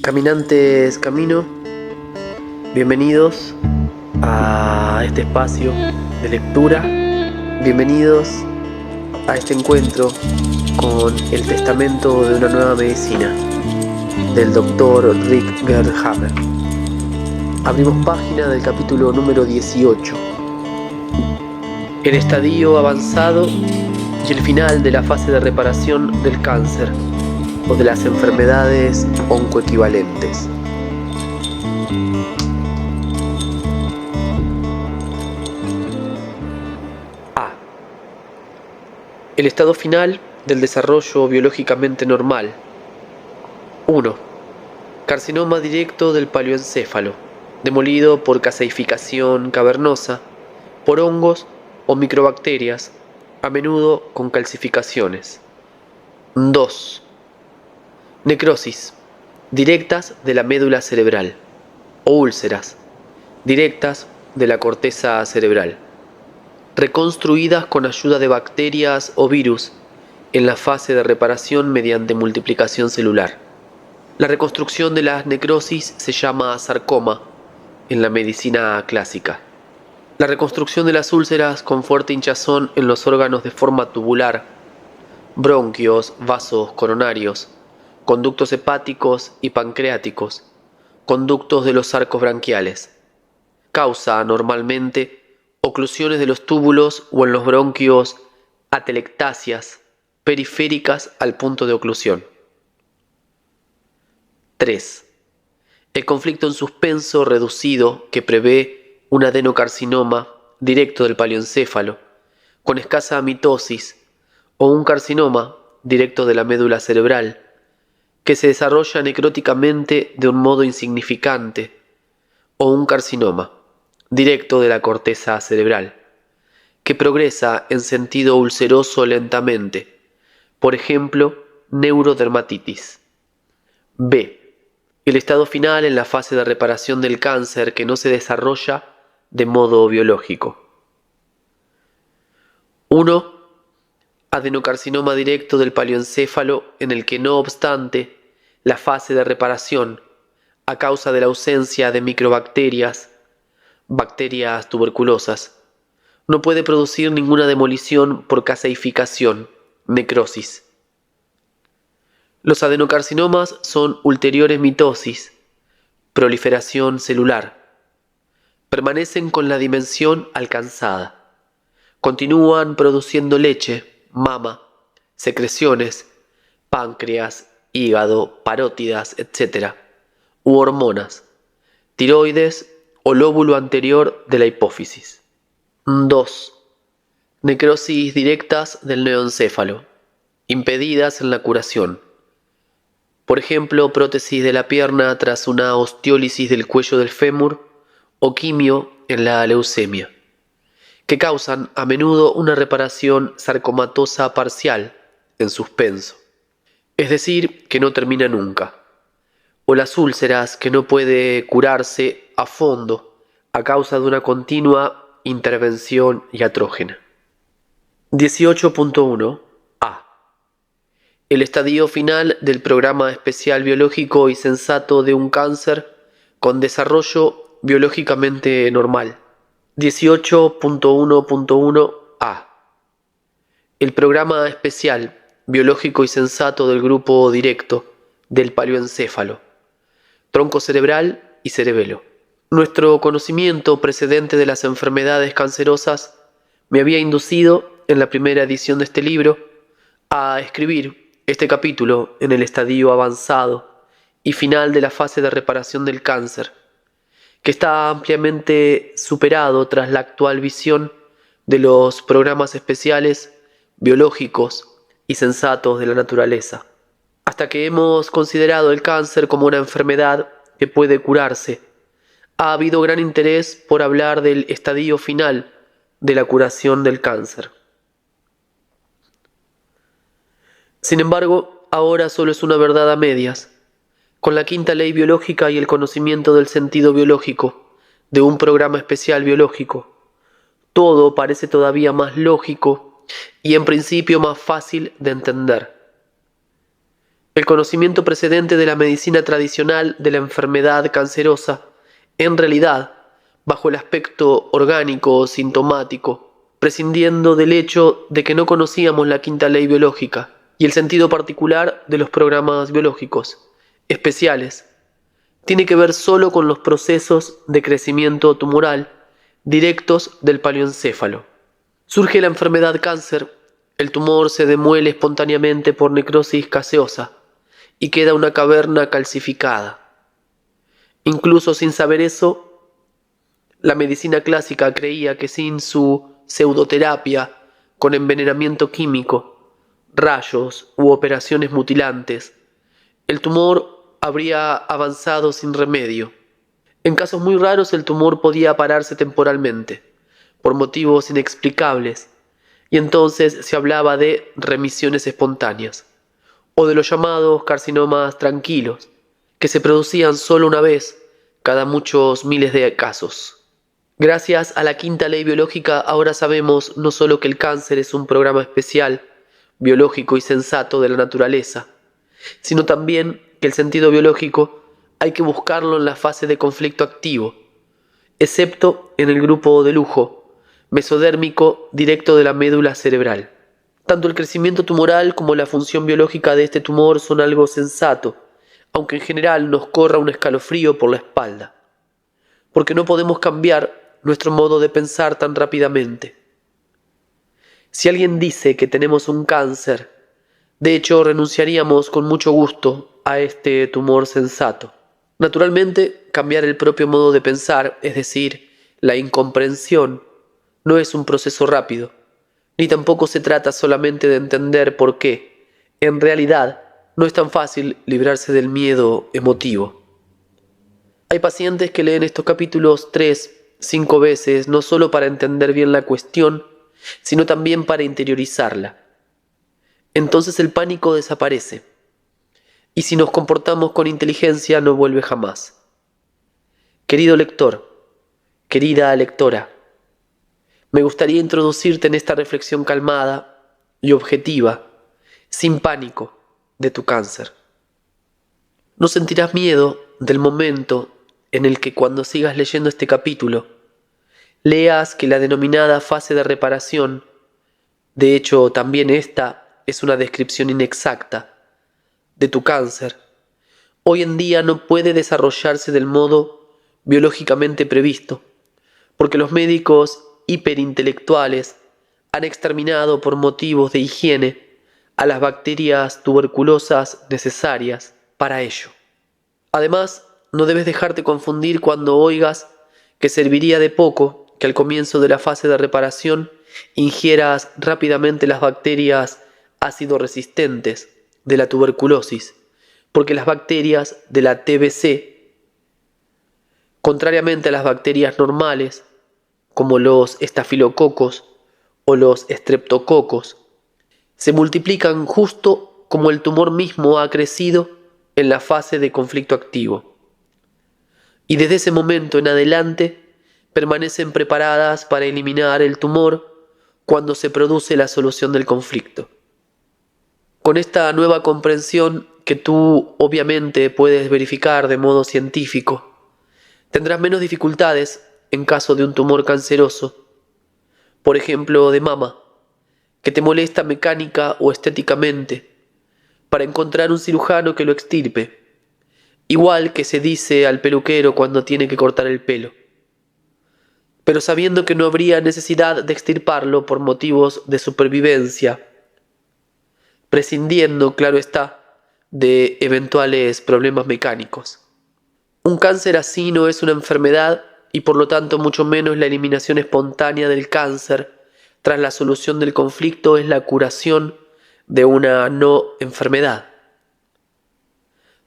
Caminantes camino, bienvenidos a este espacio de lectura, bienvenidos a este encuentro con el testamento de una nueva medicina del Dr. Rick Gerhammer. Abrimos página del capítulo número 18, el estadio avanzado y el final de la fase de reparación del cáncer o de las enfermedades oncoequivalentes. A. El estado final del desarrollo biológicamente normal. 1. Carcinoma directo del paleoencéfalo, demolido por caseificación cavernosa, por hongos o microbacterias, a menudo con calcificaciones. 2. Necrosis, directas de la médula cerebral, o úlceras, directas de la corteza cerebral, reconstruidas con ayuda de bacterias o virus en la fase de reparación mediante multiplicación celular. La reconstrucción de las necrosis se llama sarcoma en la medicina clásica. La reconstrucción de las úlceras con fuerte hinchazón en los órganos de forma tubular, bronquios, vasos coronarios, conductos hepáticos y pancreáticos, conductos de los arcos branquiales. Causa normalmente oclusiones de los túbulos o en los bronquios atelectasias periféricas al punto de oclusión. 3. El conflicto en suspenso reducido que prevé un adenocarcinoma directo del paleoencéfalo con escasa mitosis o un carcinoma directo de la médula cerebral que se desarrolla necróticamente de un modo insignificante, o un carcinoma directo de la corteza cerebral, que progresa en sentido ulceroso lentamente, por ejemplo, neurodermatitis. B. El estado final en la fase de reparación del cáncer que no se desarrolla de modo biológico. 1. Adenocarcinoma directo del paleoencéfalo en el que no obstante la fase de reparación, a causa de la ausencia de microbacterias, bacterias tuberculosas, no puede producir ninguna demolición por caseificación, necrosis. Los adenocarcinomas son ulteriores mitosis, proliferación celular. Permanecen con la dimensión alcanzada. Continúan produciendo leche, mama, secreciones, páncreas, hígado, parótidas, etc., u hormonas, tiroides o lóbulo anterior de la hipófisis. 2. Necrosis directas del neoencéfalo, impedidas en la curación. Por ejemplo, prótesis de la pierna tras una osteólisis del cuello del fémur o quimio en la leucemia, que causan a menudo una reparación sarcomatosa parcial en suspenso, es decir, que no termina nunca, o las úlceras que no puede curarse a fondo a causa de una continua intervención iatrógena. 18.1 A. El estadio final del programa especial biológico y sensato de un cáncer con desarrollo biológicamente normal. 18.1.1 A. El programa especial biológico y sensato del grupo directo del paleoencéfalo, tronco cerebral y cerebelo. Nuestro conocimiento precedente de las enfermedades cancerosas me había inducido, en la primera edición de este libro, a escribir este capítulo en el estadio avanzado y final de la fase de reparación del cáncer, que está ampliamente superado tras la actual visión de los programas especiales biológicos y sensatos de la naturaleza, hasta que hemos considerado el cáncer como una enfermedad que puede curarse. Ha habido gran interés por hablar del estadio final de la curación del cáncer. Sin embargo, ahora solo es una verdad a medias. Con la quinta ley biológica y el conocimiento del sentido biológico de un programa especial biológico, todo parece todavía más lógico y en principio más fácil de entender. El conocimiento precedente de la medicina tradicional de la enfermedad cancerosa, en realidad, bajo el aspecto orgánico o sintomático, prescindiendo del hecho de que no conocíamos la quinta ley biológica y el sentido particular de los programas biológicos especiales, tiene que ver solo con los procesos de crecimiento tumoral directos del paleoencéfalo. Surge la enfermedad cáncer, el tumor se demuele espontáneamente por necrosis gaseosa y queda una caverna calcificada. Incluso sin saber eso, la medicina clásica creía que sin su pseudoterapia con envenenamiento químico, rayos u operaciones mutilantes, el tumor habría avanzado sin remedio. En casos muy raros el tumor podía pararse temporalmente, por motivos inexplicables, y entonces se hablaba de remisiones espontáneas, o de los llamados carcinomas tranquilos, que se producían solo una vez cada muchos miles de casos. Gracias a la quinta ley biológica ahora sabemos no solo que el cáncer es un programa especial, biológico y sensato de la naturaleza, sino también que el sentido biológico hay que buscarlo en la fase de conflicto activo, excepto en el grupo de lujo, mesodérmico directo de la médula cerebral. Tanto el crecimiento tumoral como la función biológica de este tumor son algo sensato, aunque en general nos corra un escalofrío por la espalda, porque no podemos cambiar nuestro modo de pensar tan rápidamente. Si alguien dice que tenemos un cáncer, de hecho renunciaríamos con mucho gusto a este tumor sensato. Naturalmente, cambiar el propio modo de pensar, es decir, la incomprensión, no es un proceso rápido, ni tampoco se trata solamente de entender por qué. En realidad, no es tan fácil librarse del miedo emotivo. Hay pacientes que leen estos capítulos 3, 5 veces, no solo para entender bien la cuestión, sino también para interiorizarla. Entonces el pánico desaparece, y si nos comportamos con inteligencia no vuelve jamás. Querido lector, querida lectora, me gustaría introducirte en esta reflexión calmada y objetiva, sin pánico, de tu cáncer. No sentirás miedo del momento en el que cuando sigas leyendo este capítulo, leas que la denominada fase de reparación, de hecho también esta es una descripción inexacta de tu cáncer, hoy en día no puede desarrollarse del modo biológicamente previsto, porque los médicos hiperintelectuales han exterminado por motivos de higiene a las bacterias tuberculosas necesarias para ello. Además, no debes dejarte confundir cuando oigas que serviría de poco que al comienzo de la fase de reparación ingieras rápidamente las bacterias ácido resistentes de la tuberculosis, porque las bacterias de la TBC, contrariamente a las bacterias normales, como los estafilococos o los estreptococos, se multiplican justo como el tumor mismo ha crecido en la fase de conflicto activo. Y desde ese momento en adelante permanecen preparadas para eliminar el tumor cuando se produce la solución del conflicto. Con esta nueva comprensión que tú obviamente puedes verificar de modo científico, tendrás menos dificultades en caso de un tumor canceroso, por ejemplo de mama, que te molesta mecánica o estéticamente, para encontrar un cirujano que lo extirpe, igual que se dice al peluquero cuando tiene que cortar el pelo, pero sabiendo que no habría necesidad de extirparlo por motivos de supervivencia, prescindiendo, claro está, de eventuales problemas mecánicos. Un cáncer así no es una enfermedad y por lo tanto mucho menos la eliminación espontánea del cáncer tras la solución del conflicto es la curación de una no enfermedad.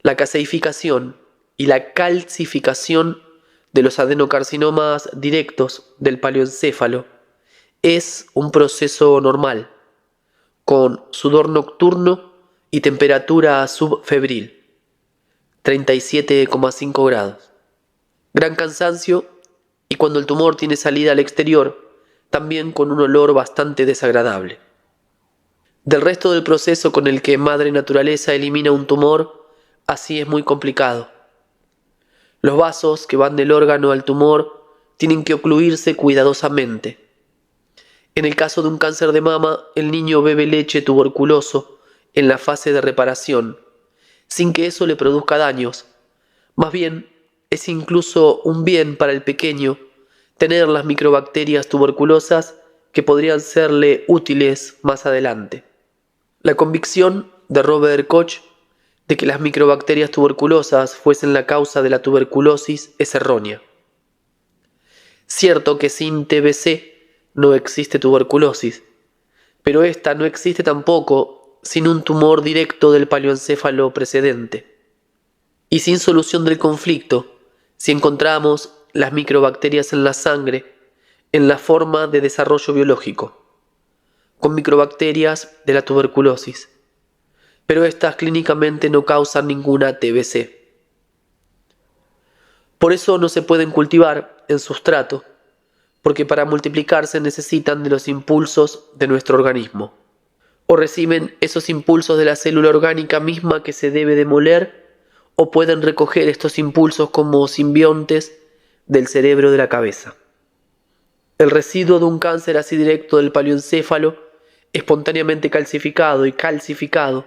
La caseificación y la calcificación de los adenocarcinomas directos del paleoencéfalo es un proceso normal, con sudor nocturno y temperatura subfebril, 37,5 grados. Gran cansancio y cuando el tumor tiene salida al exterior, también con un olor bastante desagradable. Del resto del proceso con el que Madre Naturaleza elimina un tumor, así es muy complicado. Los vasos que van del órgano al tumor tienen que ocluirse cuidadosamente. En el caso de un cáncer de mama, el niño bebe leche tuberculoso en la fase de reparación, sin que eso le produzca daños. Más bien, es incluso un bien para el pequeño tener las microbacterias tuberculosas que podrían serle útiles más adelante. La convicción de Robert Koch de que las microbacterias tuberculosas fuesen la causa de la tuberculosis es errónea. Cierto que sin TBC no existe tuberculosis, pero esta no existe tampoco sin un tumor directo del paleoencéfalo precedente. Y sin solución del conflicto, si encontramos las microbacterias en la sangre, en la forma de desarrollo biológico, con microbacterias de la tuberculosis, pero estas clínicamente no causan ninguna TBC. Por eso no se pueden cultivar en sustrato, porque para multiplicarse necesitan de los impulsos de nuestro organismo, o reciben esos impulsos de la célula orgánica misma que se debe demoler, o pueden recoger estos impulsos como simbiontes del cerebro de la cabeza. El residuo de un cáncer así directo del paleoencéfalo, espontáneamente calcificado y calcificado,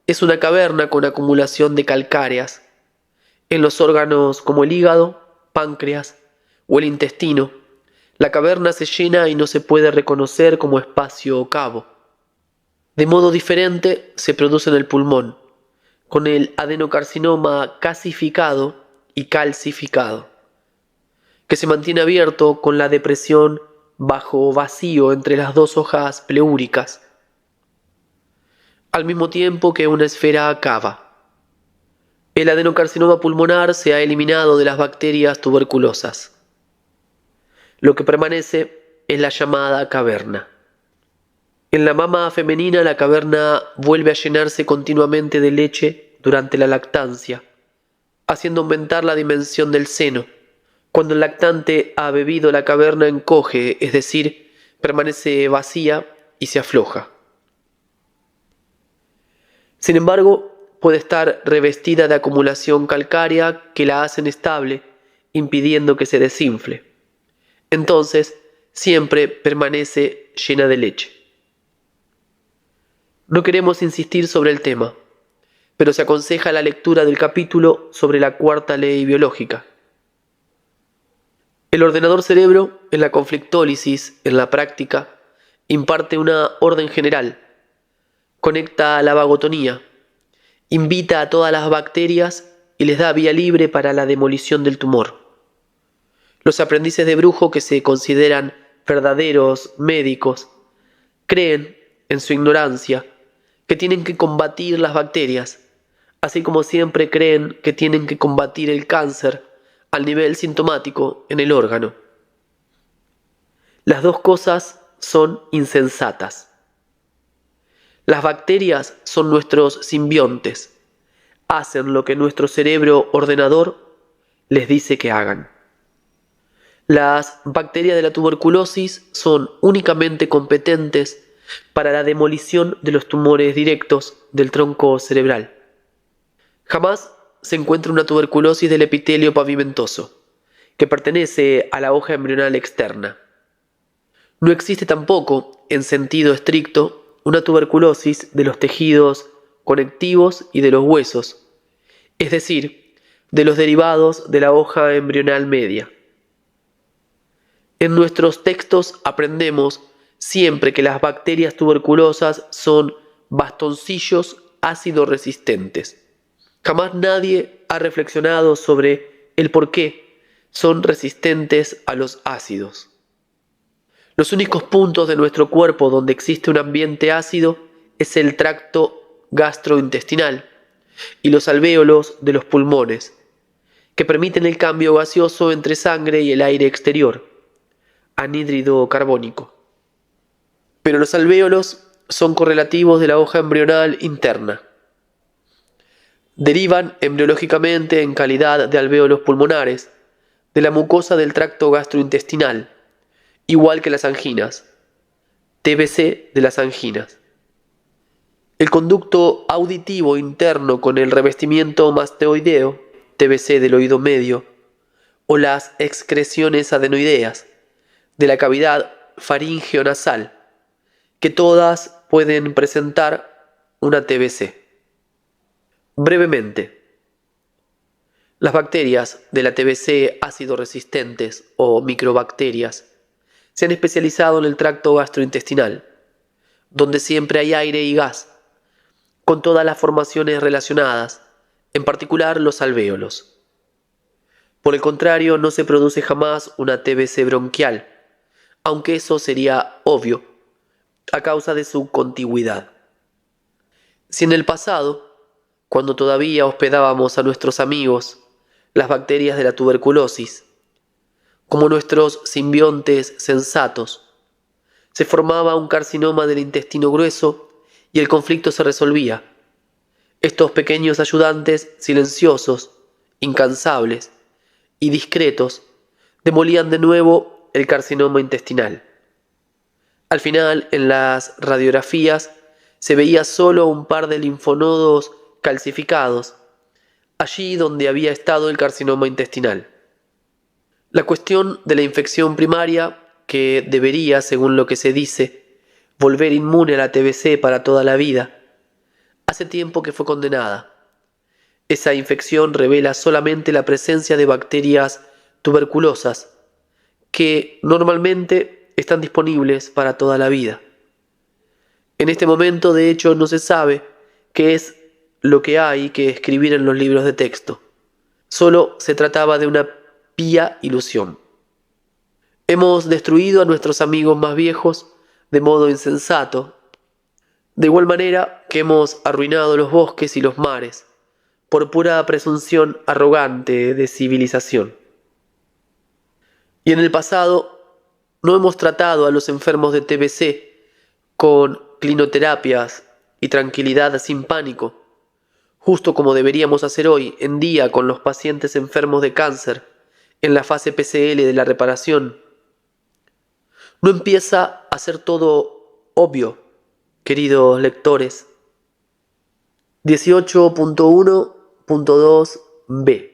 es una caverna con acumulación de calcáreas. En los órganos como el hígado, páncreas o el intestino, la caverna se llena y no se puede reconocer como espacio o cabo. De modo diferente se produce en el pulmón, con el adenocarcinoma casificado y calcificado, que se mantiene abierto con la depresión bajo vacío entre las dos hojas pleúricas, al mismo tiempo que una esfera cava. El adenocarcinoma pulmonar se ha eliminado de las bacterias tuberculosas. Lo que permanece es la llamada caverna. En la mama femenina la caverna vuelve a llenarse continuamente de leche durante la lactancia, haciendo aumentar la dimensión del seno. Cuando el lactante ha bebido, la caverna encoge, es decir, permanece vacía y se afloja. Sin embargo, puede estar revestida de acumulación calcárea que la hacen estable, impidiendo que se desinfle. Entonces, siempre permanece llena de leche. No queremos insistir sobre el tema, pero se aconseja la lectura del capítulo sobre la cuarta ley biológica. El ordenador cerebro, en la conflictólisis, en la práctica, imparte una orden general, conecta a la vagotonía, invita a todas las bacterias y les da vía libre para la demolición del tumor. Los aprendices de brujo que se consideran verdaderos médicos creen, en su ignorancia, que tienen que combatir las bacterias, así como siempre creen que tienen que combatir el cáncer al nivel sintomático en el órgano. Las dos cosas son insensatas. Las bacterias son nuestros simbiontes, hacen lo que nuestro cerebro ordenador les dice que hagan. Las bacterias de la tuberculosis son únicamente competentes para la demolición de los tumores directos del tronco cerebral. Jamás se encuentra una tuberculosis del epitelio pavimentoso, que pertenece a la hoja embrional externa. No existe tampoco, en sentido estricto, una tuberculosis de los tejidos conectivos y de los huesos, es decir, de los derivados de la hoja embrional media. En nuestros textos aprendemos siempre que las bacterias tuberculosas son bastoncillos ácido resistentes. Jamás nadie ha reflexionado sobre el por qué son resistentes a los ácidos. Los únicos puntos de nuestro cuerpo donde existe un ambiente ácido es el tracto gastrointestinal y los alvéolos de los pulmones, que permiten el cambio gaseoso entre sangre y el aire exterior, anhídrido carbónico. Pero los alvéolos son correlativos de la hoja embrional interna. Derivan embriológicamente en calidad de alvéolos pulmonares de la mucosa del tracto gastrointestinal, igual que las anginas, TBC de las anginas. El conducto auditivo interno con el revestimiento mastoideo, TBC del oído medio, o las excreciones adenoideas de la cavidad faríngeo-nasal, que todas pueden presentar una TBC. Brevemente, las bacterias de la TBC ácido resistentes o microbacterias se han especializado en el tracto gastrointestinal, donde siempre hay aire y gas, con todas las formaciones relacionadas, en particular los alvéolos. Por el contrario, no se produce jamás una TBC bronquial, aunque eso sería obvio, a causa de su contigüidad. Si en el pasado, cuando todavía hospedábamos a nuestros amigos, las bacterias de la tuberculosis, como nuestros simbiontes sensatos, se formaba un carcinoma del intestino grueso y el conflicto se resolvía. Estos pequeños ayudantes silenciosos, incansables y discretos demolían de nuevo el carcinoma intestinal. Al final, en las radiografías, se veía solo un par de linfonodos calcificados, allí donde había estado el carcinoma intestinal. La cuestión de la infección primaria, que debería, según lo que se dice, volver inmune a la TBC para toda la vida, hace tiempo que fue condenada. Esa infección revela solamente la presencia de bacterias tuberculosas, que normalmente están disponibles para toda la vida. En este momento, de hecho, no se sabe qué es lo que hay que escribir en los libros de texto. Solo se trataba de una pía ilusión. Hemos destruido a nuestros amigos más viejos de modo insensato, de igual manera que hemos arruinado los bosques y los mares, por pura presunción arrogante de civilización. Y en el pasado no hemos tratado a los enfermos de TBC con clinoterapias y tranquilidad sin pánico, justo como deberíamos hacer hoy en día con los pacientes enfermos de cáncer en la fase PCL de la reparación. No empieza a ser todo obvio, queridos lectores. 18.1.2b.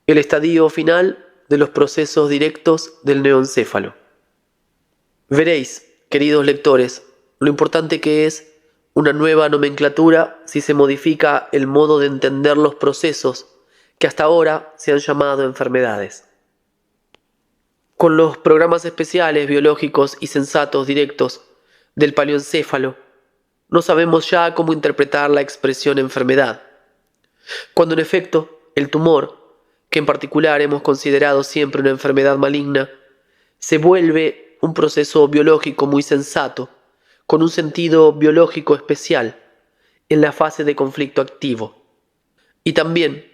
El estadio final de los procesos directos del neoencéfalo. Veréis, queridos lectores, lo importante que es una nueva nomenclatura si se modifica el modo de entender los procesos que hasta ahora se han llamado enfermedades. Con los programas especiales biológicos y sensatos directos del paleoencéfalo, no sabemos ya cómo interpretar la expresión enfermedad, cuando en efecto el tumor, que en particular hemos considerado siempre una enfermedad maligna, se vuelve un proceso biológico muy sensato, con un sentido biológico especial en la fase de conflicto activo, y también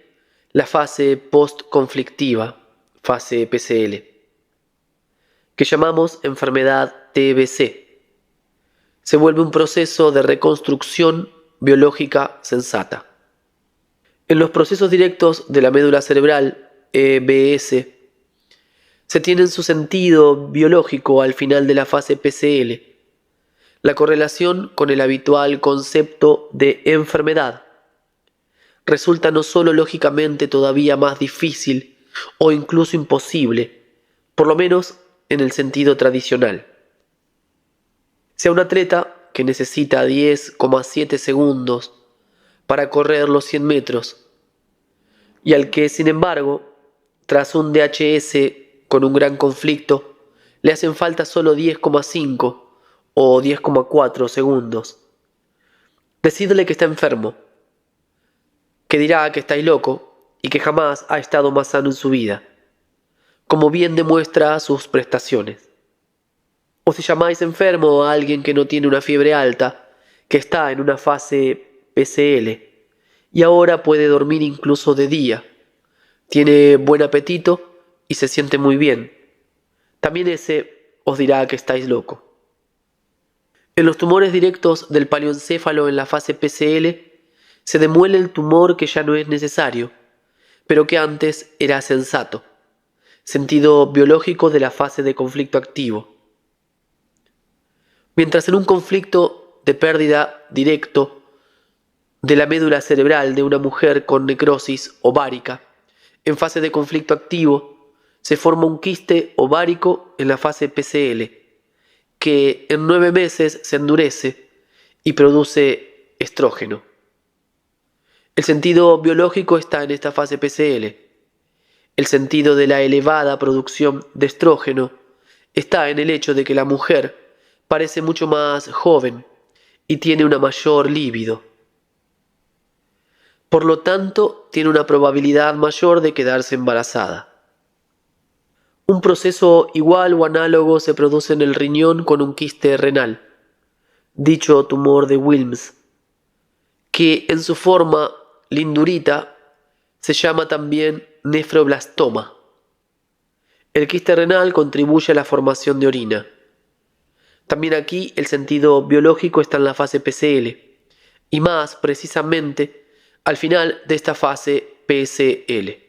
la fase postconflictiva, fase PCL, que llamamos enfermedad TBC. Se vuelve un proceso de reconstrucción biológica sensata. En los procesos directos de la médula cerebral, EBS, se tiene su sentido biológico al final de la fase PCL, la correlación con el habitual concepto de enfermedad. Resulta no solo lógicamente todavía más difícil o incluso imposible, por lo menos en el sentido tradicional. Sea un atleta que necesita 10,7 segundos para correr los 100 metros y al que, sin embargo, tras un DHS con un gran conflicto, le hacen falta solo 10,5 o 10,4 segundos. Decidle que está enfermo, que dirá que estáis loco y que jamás ha estado más sano en su vida, como bien demuestra sus prestaciones. O si llamáis enfermo a alguien que no tiene una fiebre alta, que está en una fase PCL y ahora puede dormir incluso de día, tiene buen apetito y se siente muy bien, también ese os dirá que estáis loco. En los tumores directos del paleoencéfalo en la fase PCL se demuele el tumor que ya no es necesario, pero que antes era sensato, sentido biológico de la fase de conflicto activo. Mientras en un conflicto de pérdida directo de la médula cerebral de una mujer con necrosis ovárica, en fase de conflicto activo, se forma un quiste ovárico en la fase PCL, que en 9 meses se endurece y produce estrógeno. El sentido biológico está en esta fase PCL. El sentido de la elevada producción de estrógeno está en el hecho de que la mujer parece mucho más joven y tiene una mayor libido. Por lo tanto, tiene una probabilidad mayor de quedarse embarazada. Un proceso igual o análogo se produce en el riñón con un quiste renal, dicho tumor de Wilms, que en su forma lindurita se llama también nefroblastoma. El quiste renal contribuye a la formación de orina. También aquí el sentido biológico está en la fase PCL, y más precisamente al final de esta fase PCL.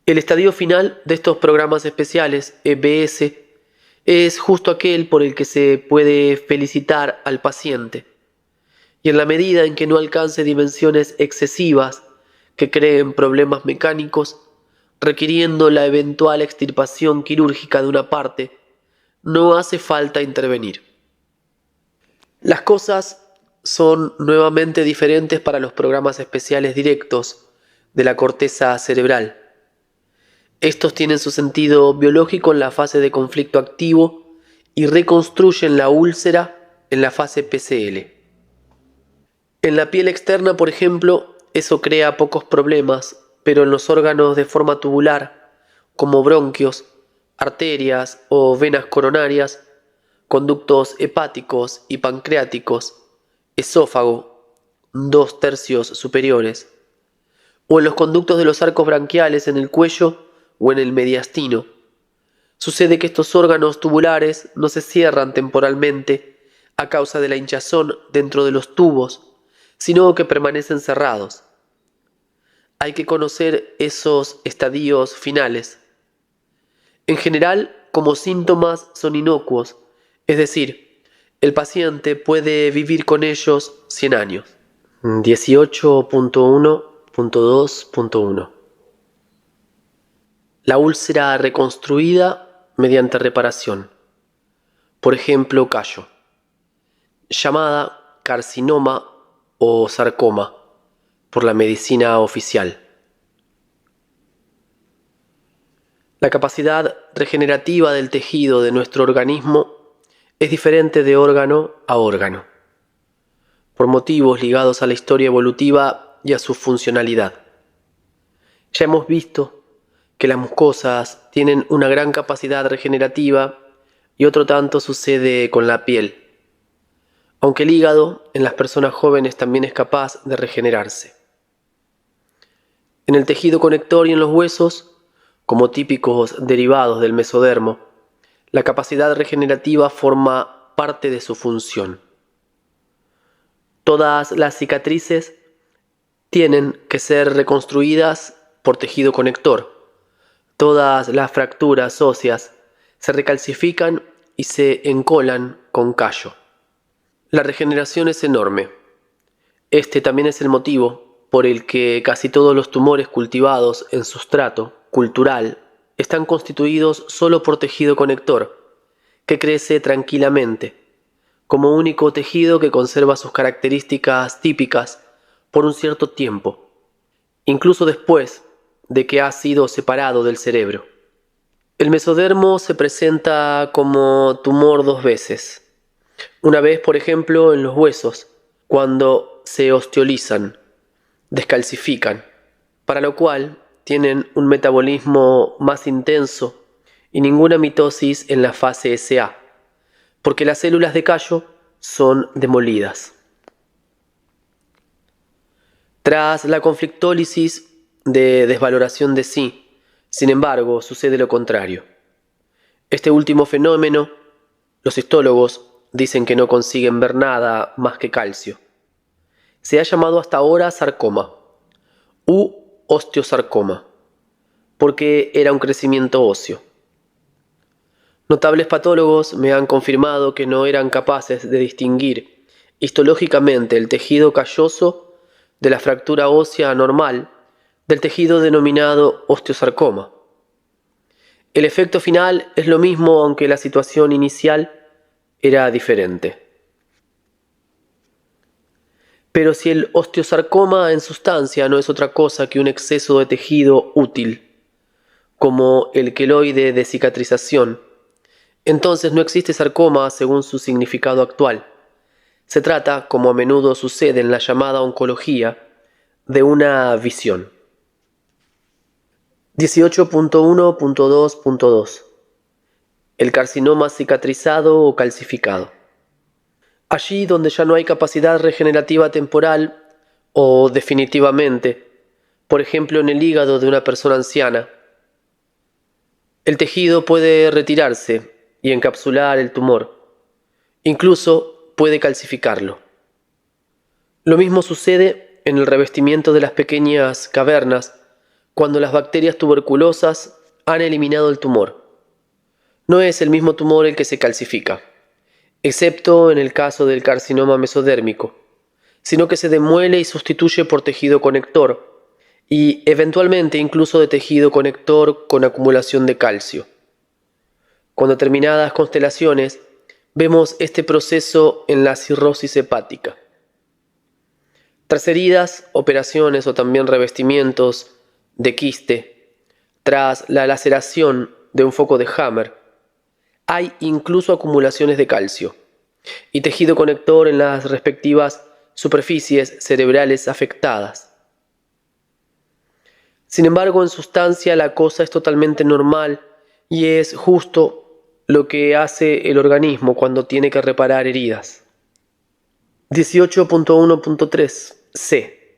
El estadio final de estos programas especiales, EBS, es justo aquel por el que se puede felicitar al paciente, y en la medida en que no alcance dimensiones excesivas que creen problemas mecánicos, requiriendo la eventual extirpación quirúrgica de una parte, no hace falta intervenir. Las cosas son nuevamente diferentes para los programas especiales directos de la corteza cerebral. Estos tienen su sentido biológico en la fase de conflicto activo y reconstruyen la úlcera en la fase PCL. En la piel externa, por ejemplo, eso crea pocos problemas, pero en los órganos de forma tubular, como bronquios, arterias o venas coronarias, conductos hepáticos y pancreáticos, esófago, 2/3 superiores, o en los conductos de los arcos branquiales en el cuello o en el mediastino. Sucede que estos órganos tubulares no se cierran temporalmente a causa de la hinchazón dentro de los tubos, sino que permanecen cerrados. Hay que conocer esos estadios finales. En general, como síntomas son inocuos, es decir, el paciente puede vivir con ellos 100 años. 18.1.2.1 La úlcera reconstruida mediante reparación, por ejemplo callo, llamada carcinoma o sarcoma por la medicina oficial. La capacidad regenerativa del tejido de nuestro organismo es diferente de órgano a órgano, por motivos ligados a la historia evolutiva y a su funcionalidad. Ya hemos visto que las mucosas tienen una gran capacidad regenerativa y otro tanto sucede con la piel, aunque el hígado en las personas jóvenes también es capaz de regenerarse. En el tejido conector y en los huesos, como típicos derivados del mesodermo, la capacidad regenerativa forma parte de su función. Todas las cicatrices tienen que ser reconstruidas por tejido conector. Todas las fracturas óseas se recalcifican y se encolan con callo. La regeneración es enorme. Este también es el motivo por el que casi todos los tumores cultivados en sustrato cultural están constituidos solo por tejido conector, que crece tranquilamente, como único tejido que conserva sus características típicas por un cierto tiempo, incluso después de que ha sido separado del cerebro. El mesodermo se presenta como tumor 2 veces. Una vez, por ejemplo, en los huesos, cuando se osteolizan, descalcifican, para lo cual tienen un metabolismo más intenso y ninguna mitosis en la fase SA, porque las células de callo son demolidas. Tras la conflictólisis de desvaloración de sí, sin embargo, sucede lo contrario. Este último fenómeno, los histólogos dicen que no consiguen ver nada más que calcio. Se ha llamado hasta ahora sarcoma u osteosarcoma, porque era un crecimiento óseo. Notables patólogos me han confirmado que no eran capaces de distinguir histológicamente el tejido calloso de la fractura ósea anormal del tejido denominado osteosarcoma. El efecto final es lo mismo, aunque la situación inicial era diferente. Pero si el osteosarcoma en sustancia no es otra cosa que un exceso de tejido útil, como el queloide de cicatrización, entonces no existe sarcoma según su significado actual. Se trata, como a menudo sucede en la llamada oncología, de una visión. 18.1.2.2 El carcinoma cicatrizado o calcificado. Allí donde ya no hay capacidad regenerativa temporal o definitivamente, por ejemplo en el hígado de una persona anciana, el tejido puede retirarse y encapsular el tumor. Incluso puede calcificarlo. Lo mismo sucede en el revestimiento de las pequeñas cavernas cuando las bacterias tuberculosas han eliminado el tumor. No es el mismo tumor el que se calcifica, excepto en el caso del carcinoma mesodérmico, sino que se demuele y sustituye por tejido conector, y eventualmente incluso de tejido conector con acumulación de calcio. Con determinadas constelaciones vemos este proceso en la cirrosis hepática. Tras heridas, operaciones o también revestimientos de quiste, tras la laceración de un foco de Hammer, hay incluso acumulaciones de calcio y tejido conector en las respectivas superficies cerebrales afectadas. Sin embargo, en sustancia la cosa es totalmente normal y es justo lo que hace el organismo cuando tiene que reparar heridas. 18.1.3 C.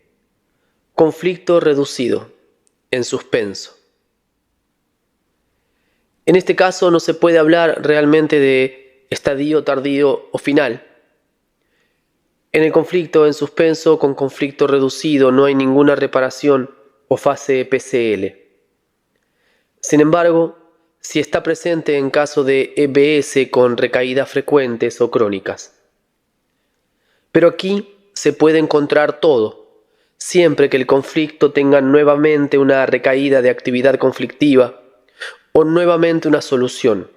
Conflicto reducido, en suspenso. En este caso no se puede hablar realmente de estadio tardío o final. En el conflicto en suspenso con conflicto reducido no hay ninguna reparación o fase PCL. Sin embargo, si está presente en caso de EBS con recaídas frecuentes o crónicas. Pero aquí se puede encontrar todo, siempre que el conflicto tenga nuevamente una recaída de actividad conflictiva o nuevamente una solución.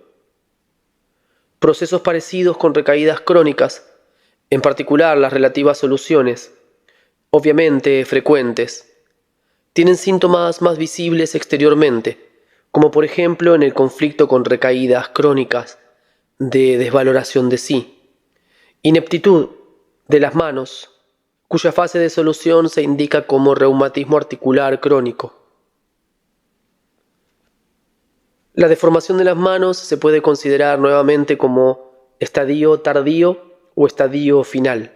Procesos parecidos con recaídas crónicas, en particular las relativas soluciones, obviamente frecuentes, tienen síntomas más visibles exteriormente, como por ejemplo en el conflicto con recaídas crónicas de desvaloración de sí, ineptitud de las manos, cuya fase de solución se indica como reumatismo articular crónico. La deformación de las manos se puede considerar nuevamente como estadio tardío o estadio final.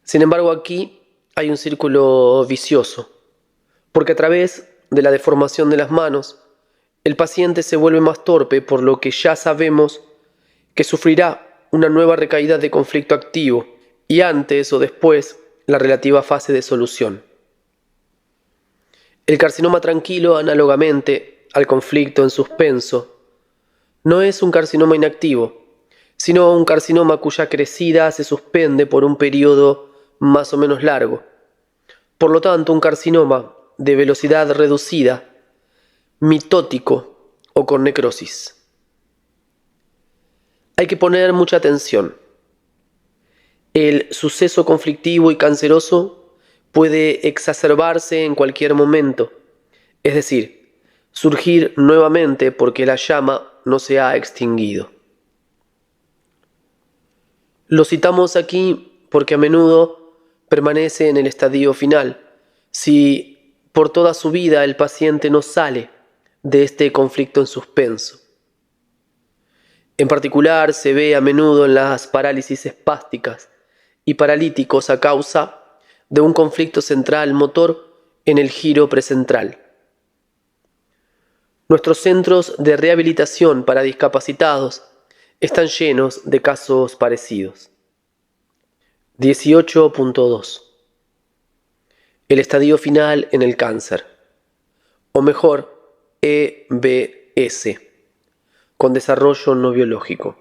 Sin embargo, aquí hay un círculo vicioso, porque a través de la deformación de las manos, el paciente se vuelve más torpe, por lo que ya sabemos que sufrirá una nueva recaída de conflicto activo y antes o después la relativa fase de solución. El carcinoma tranquilo, análogamente al conflicto en suspenso, no es un carcinoma inactivo, sino un carcinoma cuya crecida se suspende por un periodo más o menos largo. Por lo tanto, un carcinoma de velocidad reducida, mitótico o con necrosis. Hay que poner mucha atención. El suceso conflictivo y canceroso puede exacerbarse en cualquier momento, es decir, surgir nuevamente porque la llama no se ha extinguido. Lo citamos aquí porque a menudo permanece en el estadio final, si por toda su vida el paciente no sale de este conflicto en suspenso. En particular se ve a menudo en las parálisis espásticas y paralíticos a causa de un conflicto central motor en el giro precentral. Nuestros centros de rehabilitación para discapacitados están llenos de casos parecidos. 18.2 El estadio final en el cáncer, o mejor, EBS, con desarrollo no biológico.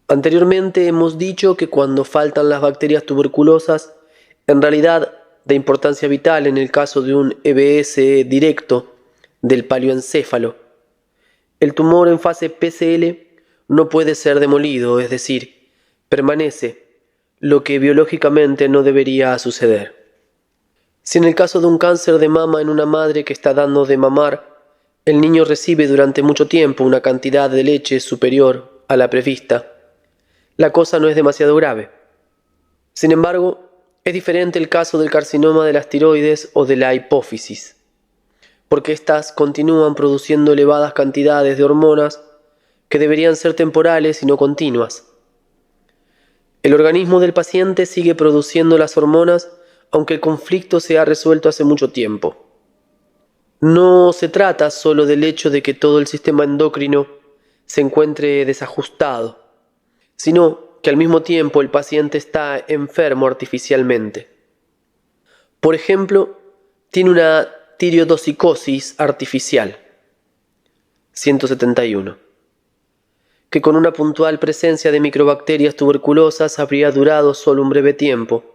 Anteriormente hemos dicho que cuando faltan las bacterias tuberculosas, en realidad de importancia vital en el caso de un EBS directo del paleoencéfalo, el tumor en fase PCL no puede ser demolido, es decir, permanece, lo que biológicamente no debería suceder. Si en el caso de un cáncer de mama en una madre que está dando de mamar, el niño recibe durante mucho tiempo una cantidad de leche superior a la prevista, la cosa no es demasiado grave. Sin embargo, es diferente el caso del carcinoma de las tiroides o de la hipófisis, porque éstas continúan produciendo elevadas cantidades de hormonas que deberían ser temporales y no continuas. El organismo del paciente sigue produciendo las hormonas aunque el conflicto se ha resuelto hace mucho tiempo. No se trata solo del hecho de que todo el sistema endocrino se encuentre desajustado, sino que al mismo tiempo el paciente está enfermo artificialmente. Por ejemplo, tiene una tireotoxicosis artificial, 171, que con una puntual presencia de microbacterias tuberculosas habría durado solo un breve tiempo,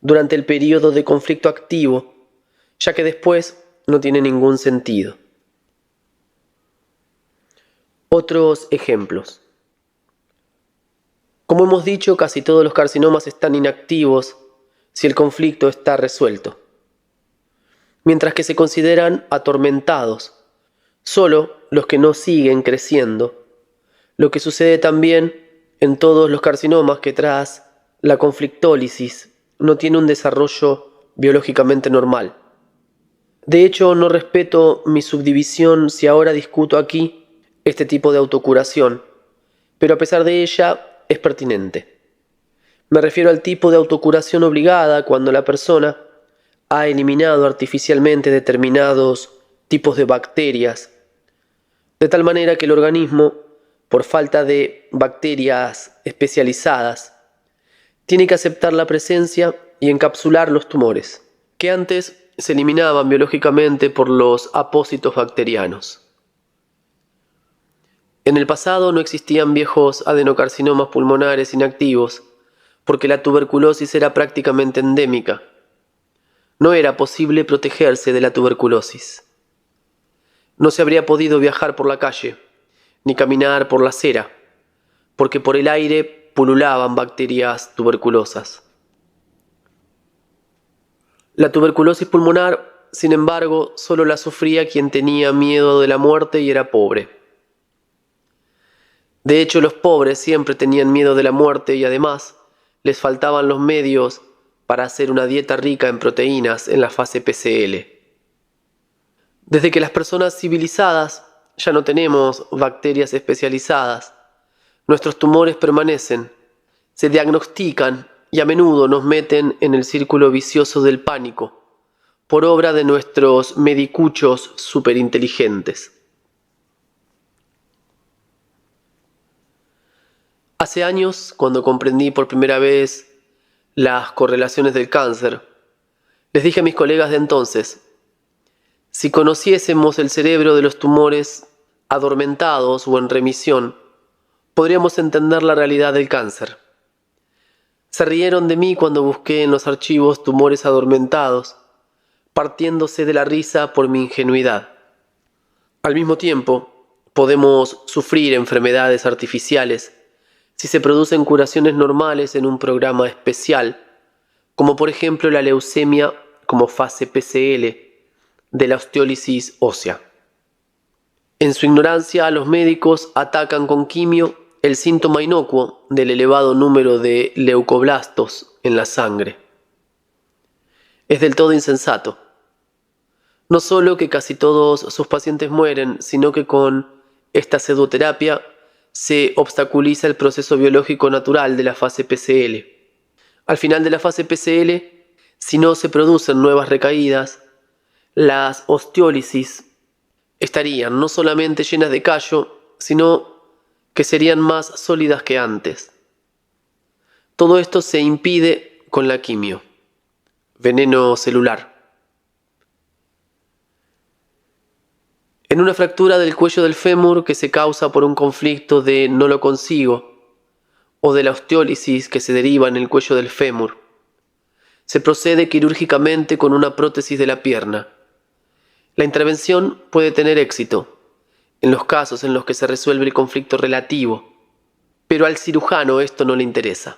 durante el periodo de conflicto activo, ya que después no tiene ningún sentido. Otros ejemplos. Como hemos dicho, casi todos los carcinomas están inactivos si el conflicto está resuelto, mientras que se consideran atormentados solo los que no siguen creciendo, lo que sucede también en todos los carcinomas que tras la conflictólisis no tiene un desarrollo biológicamente normal. De hecho, no respeto mi subdivisión si ahora discuto aquí este tipo de autocuración, pero a pesar de ella es pertinente. Me refiero al tipo de autocuración obligada cuando la persona ha eliminado artificialmente determinados tipos de bacterias, de tal manera que el organismo, por falta de bacterias especializadas, tiene que aceptar la presencia y encapsular los tumores, que antes se eliminaban biológicamente por los apósitos bacterianos. En el pasado no existían viejos adenocarcinomas pulmonares inactivos, porque la tuberculosis era prácticamente endémica. No era posible protegerse de la tuberculosis. No se habría podido viajar por la calle, ni caminar por la acera, porque por el aire pululaban bacterias tuberculosas. La tuberculosis pulmonar, sin embargo, solo la sufría quien tenía miedo de la muerte y era pobre. De hecho, los pobres siempre tenían miedo de la muerte y además les faltaban los medios para hacer una dieta rica en proteínas en la fase PCL. Desde que las personas civilizadas ya no tenemos bacterias especializadas, nuestros tumores permanecen, se diagnostican y a menudo nos meten en el círculo vicioso del pánico, por obra de nuestros medicuchos superinteligentes. Hace años, cuando comprendí por primera vez las correlaciones del cáncer, les dije a mis colegas de entonces, si conociésemos el cerebro de los tumores adormentados o en remisión, podríamos entender la realidad del cáncer. Se rieron de mí cuando busqué en los archivos tumores adormentados, partiéndose de la risa por mi ingenuidad. Al mismo tiempo, podemos sufrir enfermedades artificiales si se producen curaciones normales en un programa especial, como por ejemplo la leucemia como fase PCL de la osteólisis ósea. En su ignorancia, los médicos atacan con quimio el síntoma inocuo del elevado número de leucoblastos en la sangre. Es del todo insensato. No solo que casi todos sus pacientes mueren, sino que con esta pseudoterapia se obstaculiza el proceso biológico natural de la fase PCL. Al final de la fase PCL, si no se producen nuevas recaídas, las osteólisis estarían no solamente llenas de callo, sino que serían más sólidas que antes. Todo esto se impide con la quimio, veneno celular. En una fractura del cuello del fémur que se causa por un conflicto de no lo consigo, o de la osteólisis que se deriva en el cuello del fémur, se procede quirúrgicamente con una prótesis de la pierna. La intervención puede tener éxito en los casos en los que se resuelve el conflicto relativo, pero al cirujano esto no le interesa.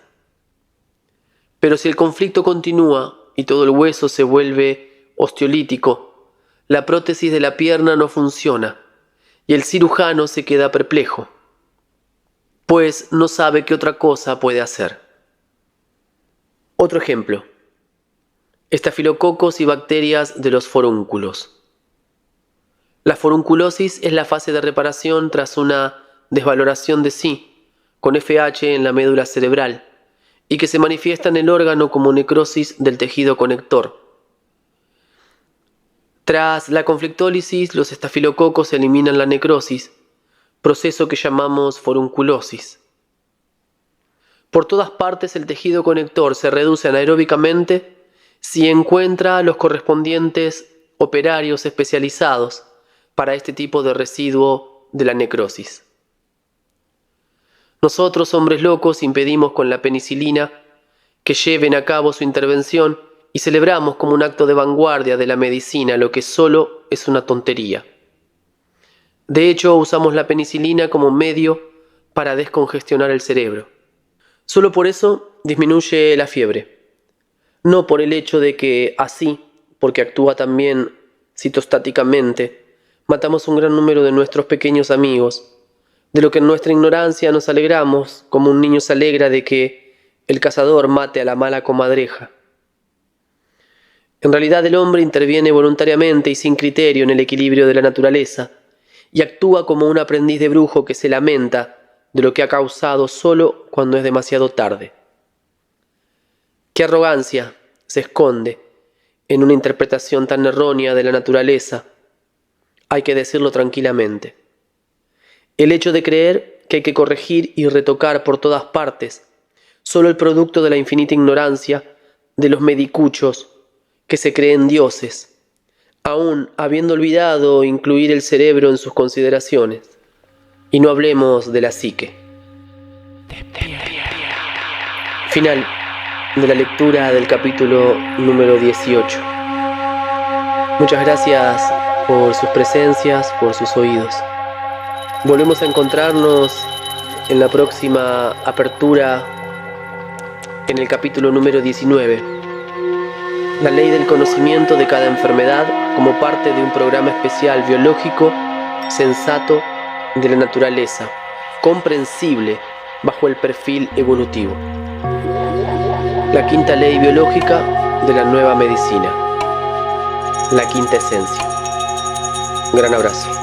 Pero si el conflicto continúa y todo el hueso se vuelve osteolítico, la prótesis de la pierna no funciona y el cirujano se queda perplejo, pues no sabe qué otra cosa puede hacer. Otro ejemplo: estafilococos y bacterias de los forúnculos. La forunculosis es la fase de reparación tras una desvaloración de sí, con FH en la médula cerebral, y que se manifiesta en el órgano como necrosis del tejido conector. Tras la conflictólisis, los estafilococos eliminan la necrosis, proceso que llamamos forunculosis. Por todas partes el tejido conector se reduce anaeróbicamente si encuentra los correspondientes operarios especializados para este tipo de residuo de la necrosis. Nosotros, hombres locos, impedimos con la penicilina que lleven a cabo su intervención y celebramos como un acto de vanguardia de la medicina lo que solo es una tontería. De hecho, usamos la penicilina como medio para descongestionar el cerebro. Solo por eso disminuye la fiebre. No por el hecho de que así, porque actúa también citostáticamente, matamos un gran número de nuestros pequeños amigos, de lo que en nuestra ignorancia nos alegramos, como un niño se alegra de que el cazador mate a la mala comadreja. En realidad el hombre interviene voluntariamente y sin criterio en el equilibrio de la naturaleza y actúa como un aprendiz de brujo que se lamenta de lo que ha causado solo cuando es demasiado tarde. Qué arrogancia se esconde en una interpretación tan errónea de la naturaleza, hay que decirlo tranquilamente. El hecho de creer que hay que corregir y retocar por todas partes, solo el producto de la infinita ignorancia de los medicuchos que se creen dioses, aún habiendo olvidado incluir el cerebro en sus consideraciones. Y no hablemos de la psique. Final de la lectura del capítulo número 18. Muchas gracias por sus presencias, por sus oídos. Volvemos a encontrarnos en la próxima apertura en el capítulo número 19. La ley del conocimiento de cada enfermedad como parte de un programa especial biológico, sensato, de la naturaleza, comprensible bajo el perfil evolutivo. La quinta ley biológica de la nueva medicina. La quinta esencia. Un gran abrazo.